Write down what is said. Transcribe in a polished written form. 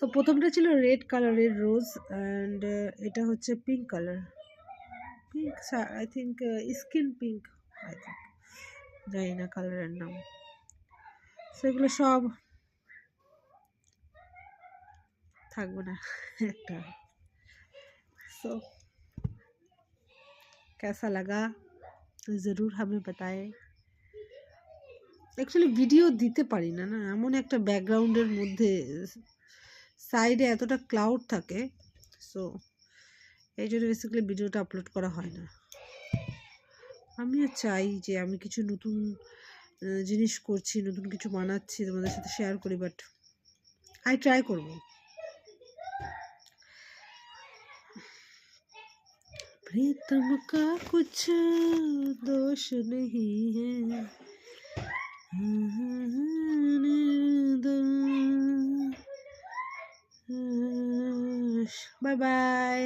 So প্রথমটা ছিল red কালারের রোজ অ্যান্ড এটা হচ্ছে pink colour, pink eye think skin pink, I think, জানি না কালারের নাম। সেগুলো সব থাকবে না একটা। सो कैसा लगा ज़रूर हमें बताएं। অ্যাকচুয়ালি ভিডিও দিতে পারি না, না এমন একটা ব্যাকগ্রাউন্ডের মধ্যে সাইডে এতটা ক্লাউড থাকে, সো এই জন্য বেসিক্যালি ভিডিওটা আপলোড করা হয় না। আমিও চাই যে আমি কিছু নতুন জিনিস করছি, নতুন কিছু বানাচ্ছি, তোমাদের সাথে শেয়ার করি, বাট আমি ট্রাই করবো। प्रीतम का कुछ दोष नहीं है, बाय बाय।